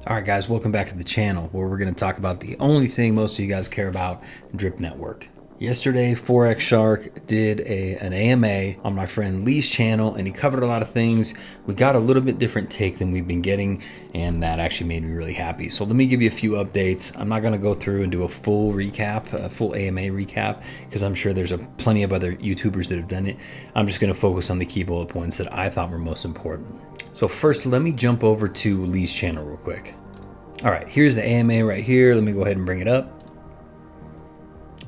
All right, guys, welcome back to the channel where we're going to talk about the only thing most of you guys care about, Drip Network. Yesterday, Forex Shark did an AMA on my friend Lee's channel, and he covered a lot of things. We got a little bit different take than we've been getting, and that actually made me really happy. So let me give you a few updates. I'm not going to go through and do a full recap, a full AMA recap, because I'm sure there's plenty of other YouTubers that have done it. I'm just going to focus on the key bullet points that I thought were most important. So first, let me jump over to Lee's channel real quick. All right, here's the AMA right here. Let me go ahead and bring it up.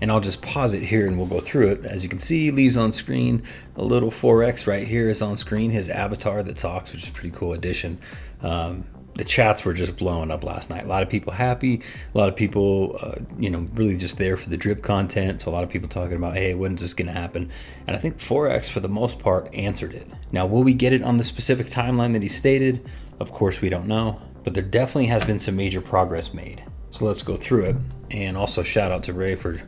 And I'll just pause it here and we'll go through it. As you can see, Lee's on screen. A little Forex right here is on screen. His avatar that talks, which is a pretty cool addition. The chats were just blowing up last night. A lot of people happy. A lot of people, really just there for the drip content. So a lot of people talking about, hey, when's this gonna happen? And I think Forex, for the most part, answered it. Now, will we get it on the specific timeline that he stated? Of course, we don't know. But there definitely has been some major progress made. So let's go through it. And also shout out to Ray for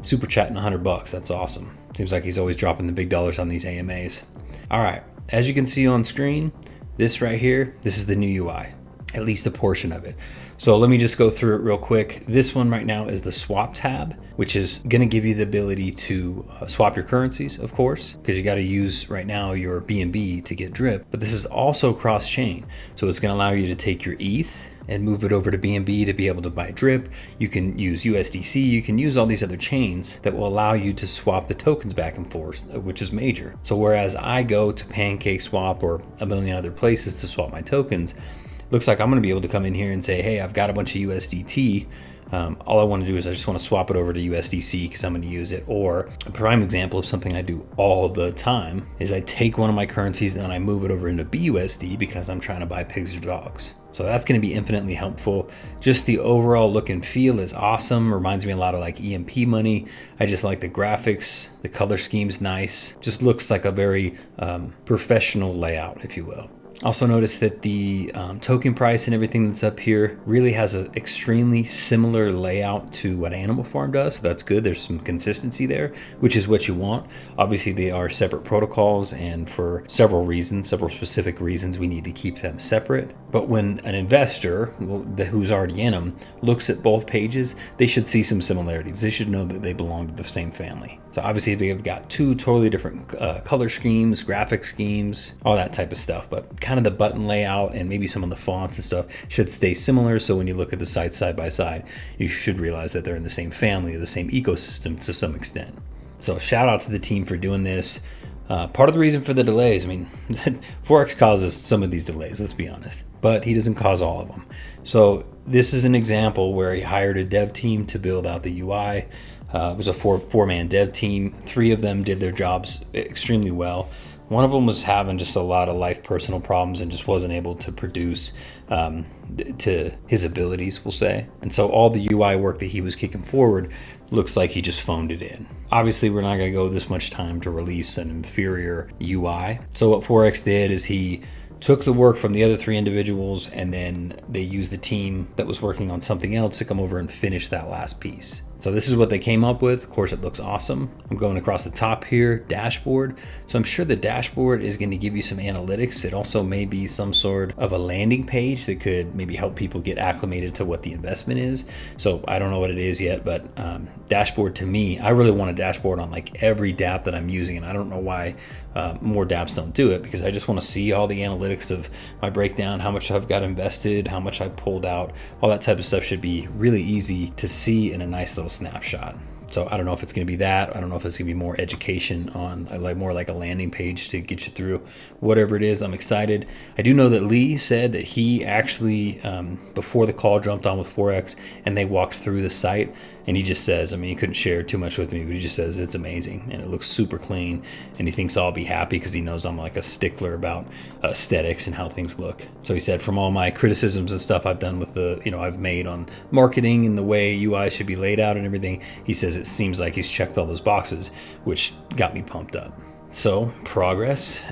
super chatting $100. That's awesome. Seems like he's always dropping the big dollars on these AMAs. All right, as you can see on screen, this right here, this is the new UI, at least a portion of it. So let me just go through it real quick. This one right now is the swap tab, which is gonna give you the ability to swap your currencies, of course, because you gotta use right now your BNB to get drip, but this is also cross-chain. So it's gonna allow you to take your ETH and move it over to BNB to be able to buy drip. You can use USDC, you can use all these other chains that will allow you to swap the tokens back and forth, which is major. So whereas I go to PancakeSwap or a million other places to swap my tokens, looks like I'm gonna be able to come in here and say, hey, I've got a bunch of USDT. All I want to do is I just want to swap it over to USDC because I'm going to use it. Or a prime example of something I do all the time is I take one of my currencies and then I move it over into BUSD because I'm trying to buy pigs or dogs. So that's going to be infinitely helpful. Just the overall look and feel is awesome. Reminds me a lot of like EMP money. I just like the graphics. The color scheme's nice. Just looks like a very professional layout, if you will. Also notice that the token price and everything that's up here really has an extremely similar layout to what Animal Farm does. So that's good. There's some consistency there, which is what you want. Obviously, they are separate protocols, and for several reasons, several specific reasons, we need to keep them separate. But when an investor who's already in them looks at both pages, they should see some similarities. They should know that they belong to the same family. So obviously, they've got two totally different color schemes, graphic schemes, all that type of stuff. But kind of the button layout and maybe some of the fonts and stuff should stay similar. So when you look at the sites side by side, you should realize that they're in the same family, the same ecosystem to some extent. So shout out to the team for doing this. Part of the reason for the delays, I mean, Forex causes some of these delays, let's be honest, but he doesn't cause all of them. So this is an example where he hired a dev team to build out the UI. It was a four-man dev team. 3 of them did their jobs extremely well. One of them was having just a lot of life personal problems and just wasn't able to produce to his abilities, we'll say. And so all the UI work that he was kicking forward looks like he just phoned it in. Obviously, we're not going to go this much time to release an inferior UI. So what Forex did is he took the work from the other 3 individuals, and then they used the team that was working on something else to come over and finish that last piece. So this is what they came up with. Of course, it looks awesome. I'm going across the top here, dashboard. So I'm sure the dashboard is going to give you some analytics. It also may be some sort of a landing page that could maybe help people get acclimated to what the investment is. So I don't know what it is yet, but dashboard to me, I really want a dashboard on like every dApp that I'm using. And I don't know why more dApps don't do it, because I just want to see all the analytics of my breakdown, how much I've got invested, how much I pulled out, all that type of stuff should be really easy to see in a nice little snapshot. So I don't know if it's going to be that. I don't know if it's going to be more education on like more like a landing page to get you through whatever it is. I'm excited. I do know that Lee said that he actually, before the call, jumped on with Forex and they walked through the site. And he just says, I mean, he couldn't share too much with me, but he just says it's amazing and it looks super clean. And he thinks I'll be happy because he knows I'm like a stickler about aesthetics and how things look. So he said, from all my criticisms and stuff I've done with I've made on marketing and the way UI should be laid out and everything, he says it seems like he's checked all those boxes, which got me pumped up. So progress.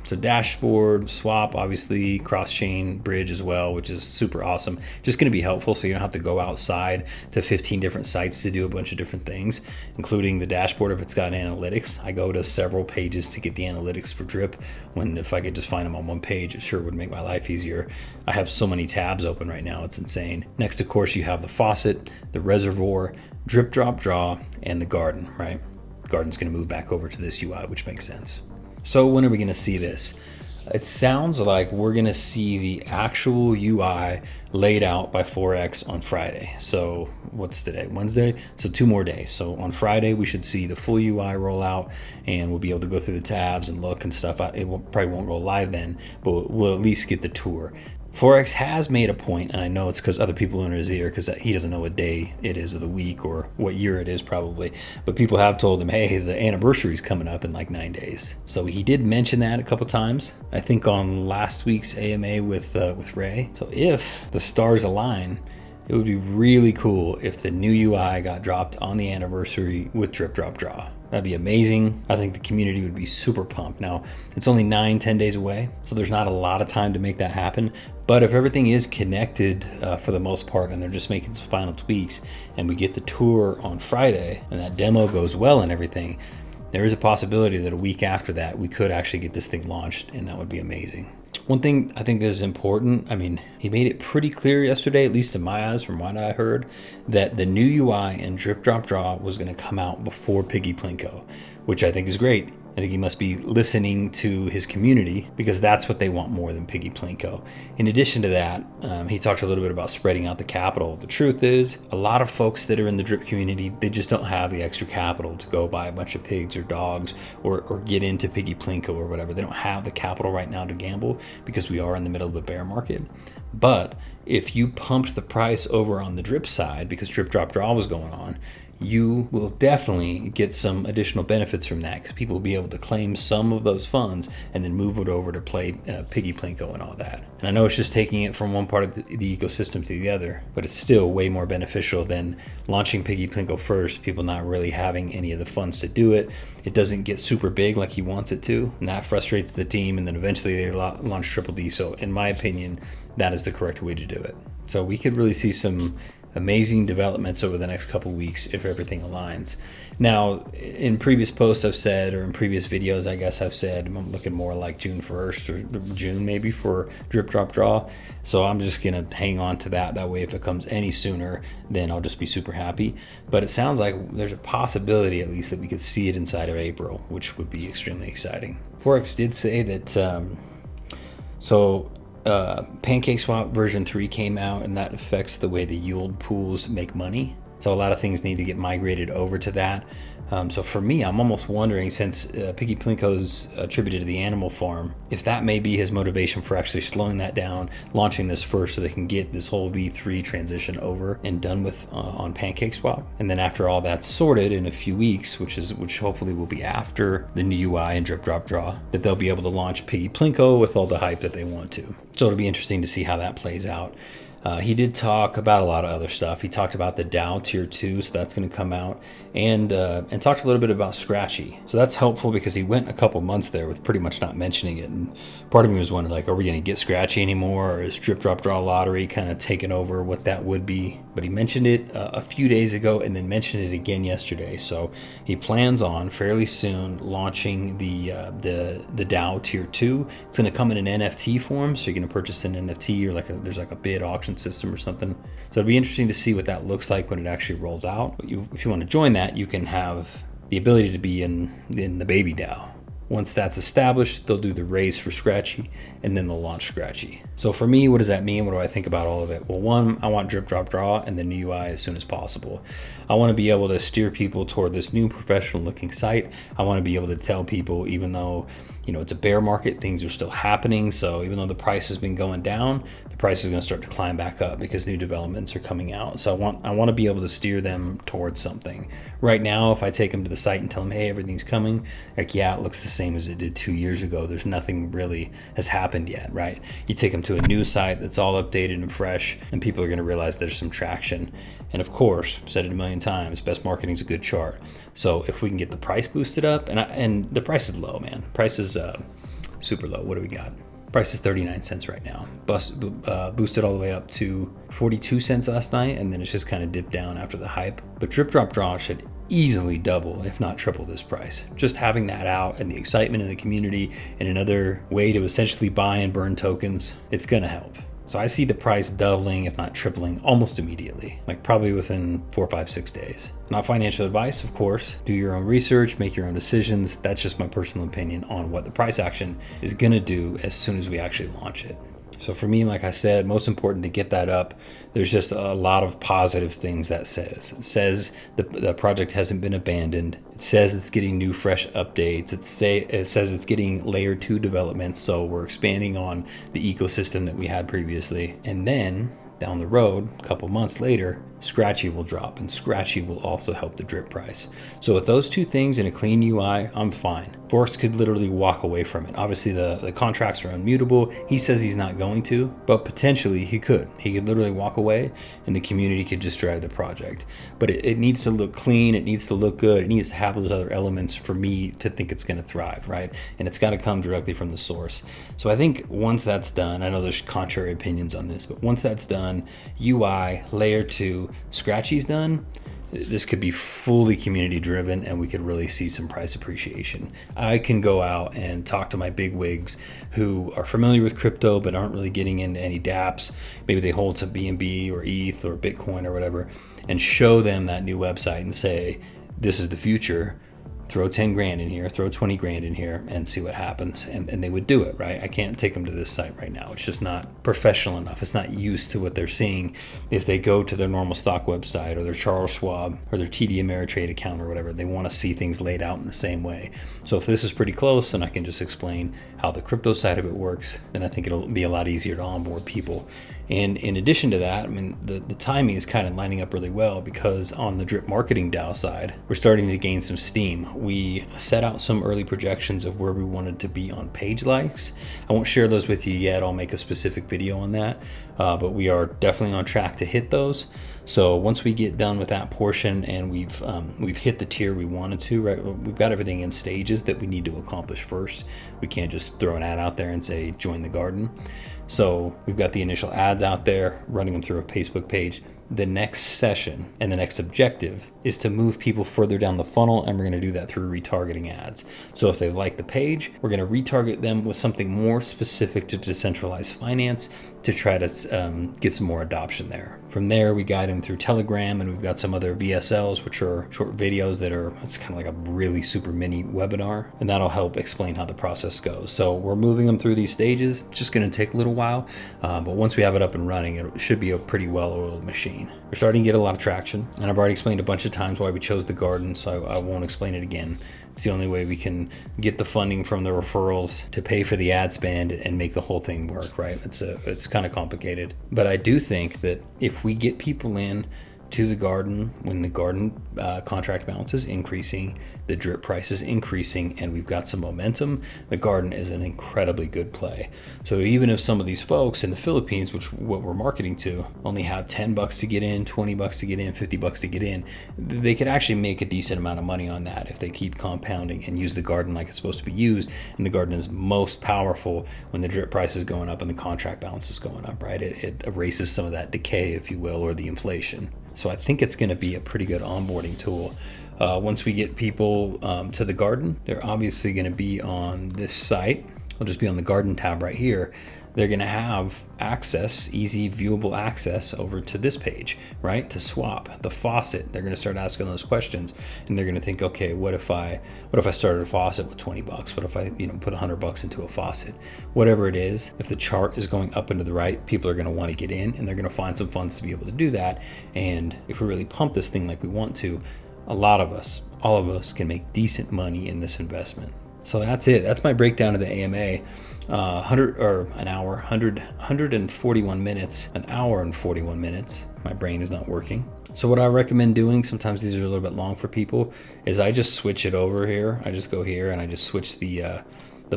So dashboard, swap, obviously cross-chain bridge as well, which is super awesome. Just going to be helpful so you don't have to go outside to 15 different sites to do a bunch of different things, including the dashboard if it's got analytics. I go to several pages to get the analytics for Drip, when if I could just find them on one page, it sure would make my life easier. I have so many tabs open right now, it's insane. Next, of course, you have the faucet, the reservoir, drip, drop, draw, and the garden, right? Garden's going to move back over to this UI, which makes sense. So when are we going to see this? It sounds like we're going to see the actual UI laid out by Forex on Friday. So what's today? Wednesday? So 2 more days. So on Friday, we should see the full UI roll out, and we'll be able to go through the tabs and look and stuff. It probably won't go live then, but we'll at least get the tour. Forex has made a point, and I know it's because other people in his ear, because he doesn't know what day it is of the week or what year it is probably, but people have told him, hey, the anniversary is coming up in like 9 days. So he did mention that a couple times, I think on last week's AMA with Ray. So if the stars align, it would be really cool if the new UI got dropped on the anniversary with drip, drop, draw. That'd be amazing. I think the community would be super pumped. Now, it's only 9-10 days away, so there's not a lot of time to make that happen. But if everything is connected for the most part, and they're just making some final tweaks, and we get the tour on Friday, and that demo goes well and everything, there is a possibility that a week after that, we could actually get this thing launched, and that would be amazing. One thing I think that is important, I mean, he made it pretty clear yesterday, at least in my eyes from what I heard, that the new UI and drip, drop, draw was going to come out before Piggy Plinko, which I think is great. I think he must be listening to his community, because that's what they want more than Piggy Plinko. In addition to that, he talked a little bit about spreading out the capital. The truth is, a lot of folks that are in the drip community, they just don't have the extra capital to go buy a bunch of pigs or dogs or get into Piggy Plinko or whatever. They don't have the capital right now to gamble because we are in the middle of a bear market. But if you pumped the price over on the drip side, because drip, drop, draw was going on, you will definitely get some additional benefits from that, because people will be able to claim some of those funds and then move it over to play Piggy Plinko and all that. And I know it's just taking it from one part of the ecosystem to the other, but it's still way more beneficial than launching Piggy Plinko first, people not really having any of the funds to do it. It doesn't get super big like he wants it to, and that frustrates the team, and then eventually they launch Triple D. So in my opinion, that is the correct way to do it. So we could really see some amazing developments over the next couple weeks if everything aligns. Now, in previous posts I've said, or in previous videos I guess I've said, I'm looking more like June 1st or June maybe for drip, drop, draw. So I'm just gonna hang on to that. That way if it comes any sooner, then I'll just be super happy. But it sounds like there's a possibility at least that we could see it inside of April, which would be extremely exciting. Forex did say that, PancakeSwap version 3 came out, and that affects the way the yield pools make money. So a lot of things need to get migrated over to that. So for me, I'm almost wondering, since Piggy Plinko's attributed to the animal farm, if that may be his motivation for actually slowing that down, launching this first so they can get this whole V3 transition over and done with on PancakeSwap. And then after all that's sorted in a few weeks, which hopefully will be after the new UI and drip, drop, draw, that they'll be able to launch Piggy Plinko with all the hype that they want to. So it'll be interesting to see how that plays out. He did talk about a lot of other stuff. He talked about the DAO Tier 2, so that's going to come out, and talked a little bit about Scratchy. So that's helpful because he went a couple months there with pretty much not mentioning it, and part of me was wondering, like, are we going to get Scratchy anymore, or is Drip, Drop, Draw Lottery kind of taking over what that would be? But he mentioned it a few days ago and then mentioned it again yesterday. So he plans on fairly soon launching the DAO Tier 2. It's going to come in an NFT form, so you're going to purchase an NFT, or there's a bid auction system or something. So it'll be interesting to see what that looks like when it actually rolls out. But if you want to join that, you can have the ability to be in the baby DAO. Once that's established, they'll do the raise for Scratchy, and then they'll launch Scratchy. So for me, what does that mean? What do I think about all of it? Well, one, I want drip, drop, draw and the new UI as soon as possible. I want to be able to steer people toward this new professional looking site. I want to be able to tell people, even though it's a bear market, things are still happening. So even though the price has been going down, the price is going to start to climb back up because new developments are coming out. So I want to be able to steer them towards something. Right now, if I take them to the site and tell them, hey, everything's coming, like, yeah, it looks the same as it did 2 years ago. There's nothing really has happened yet, right? You take them to a new site that's all updated and fresh, and people are going to realize there's some traction. And of course, I've said it a million times, best marketing is a good chart. So if we can get the price boosted up, and the price is low, man. Price is super low. What do we got? Price is 39 cents right now. Boosted all the way up to 42 cents last night, and then it's just kind of dipped down after the hype. But drip, drop, draw should easily double, if not triple this price. Just having that out and the excitement in the community and another way to essentially buy and burn tokens, it's gonna help. So I see the price doubling, if not tripling, almost immediately, like probably within 4, 5, 6 days. Not financial advice, of course. Do your own research, make your own decisions. That's just my personal opinion on what the price action is gonna do as soon as we actually launch it. So for me, like I said, most important to get that up, there's just a lot of positive things that says. It says the project hasn't been abandoned. It says it's getting new, fresh updates. It says it's getting layer 2 development, so we're expanding on the ecosystem that we had previously. And then down the road, a couple months later, Scratchy will drop, and Scratchy will also help the drip price. So with those two things in a clean UI, I'm fine. Forks could literally walk away from it. Obviously the contracts are immutable. He says he's not going to, but potentially he could. He could literally walk away and the community could just drive the project. But it needs to look clean. It needs to look good. It needs to have those other elements for me to think it's going to thrive, right? And it's got to come directly from the source. So I think once that's done, I know there's contrary opinions on this, but once that's done, UI, layer 2, Scratchy's done, this could be fully community driven and we could really see some price appreciation. I can go out and talk to my big wigs who are familiar with crypto but aren't really getting into any dApps. Maybe they hold some BNB or ETH or Bitcoin or whatever, and show them that new website and say, this is the future. Throw 10 grand in here, throw 20 grand in here and see what happens. And they would do it, right? I can't take them to this site right now. It's just not professional enough. It's not used to what they're seeing. If they go to their normal stock website or their Charles Schwab or their TD Ameritrade account or whatever, they want to see things laid out in the same way. So if this is pretty close and I can just explain how the crypto side of it works, then I think it'll be a lot easier to onboard people. And in addition to that, I mean, the timing is kind of lining up really well because on the drip marketing DAO side, we're starting to gain some steam. We set out some early projections of where we wanted to be on page likes. I won't share those with you yet. I'll make a specific video on that, but we are definitely on track to hit those. So once we get done with that portion and we've hit the tier we wanted to, right? We've got everything in stages that we need to accomplish first. We can't just throw an ad out there and say, join the garden. So we've got the initial ads out there, running them through a Facebook page. The next session and the next objective is to move people further down the funnel, and we're going to do that through retargeting ads. So if they like the page, we're going to retarget them with something more specific to decentralized finance to try to get some more adoption there. From there, we guide them through Telegram, and we've got some other VSLs, which are short videos that are, it's kind of like a really super mini webinar, and that'll help explain how the process goes. So we're moving them through these stages. It's just going to take a little while, but once we have it up and running, it should be a pretty well-oiled machine. We're starting to get a lot of traction, and I've already explained a bunch of times why we chose the garden, so I won't explain it again. It's the only way we can get the funding from the referrals to pay for the ad spend and make the whole thing work, right? It's kind of complicated, but I do think that if we get people in to the garden, when the garden contract balance is increasing, the drip price is increasing, and we've got some momentum, the garden is an incredibly good play. So even if some of these folks in the Philippines, which what we're marketing to, only have $10 to get in, $20 to get in, $50 to get in, they could actually make a decent amount of money on that if they keep compounding and use the garden like it's supposed to be used. And the garden is most powerful when the drip price is going up and the contract balance is going up, right? It erases some of that decay, if you will, or the inflation. So I think it's going to be a pretty good onboarding tool. Once we get people to the garden, they're obviously going to be on this site. They'll just be on the garden tab right here. They're going to have access, easy viewable access over to this page, right? To swap the faucet. They're going to start asking those questions, and they're going to think, okay, what if I started a faucet with $20? What if I, put $100 into a faucet? Whatever it is, if the chart is going up and to the right, people are going to want to get in, and they're going to find some funds to be able to do that. And if we really pump this thing like we want to, all of us can make decent money in this investment. So that's it. That's my breakdown of the AMA. 141 minutes, an hour and 41 minutes. My brain is not working. So what I recommend doing, sometimes these are a little bit long for people, is I just switch it over here. I just go here and I just switch the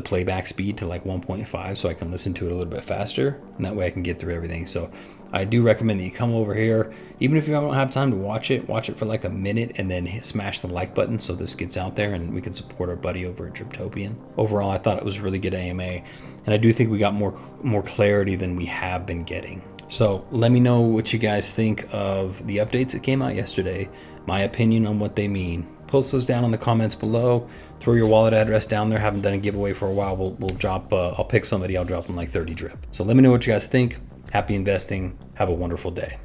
playback speed to like 1.5 so I can listen to it a little bit faster, and that way I can get through everything. So I do recommend that you come over here, even if you don't have time to watch it for like a minute and then smash the like button so this gets out there and we can support our buddy over at Driptopian. Overall, I thought it was really good AMA, and I do think we got more clarity than we have been getting. So let me know what you guys think of the updates that came out yesterday, my opinion on what they mean. Post those down in the comments below. Throw your wallet address down there. Haven't done a giveaway for a while. We'll drop, I'll pick somebody, I'll drop them like 30 drip. So let me know what you guys think. Happy investing. Have a wonderful day.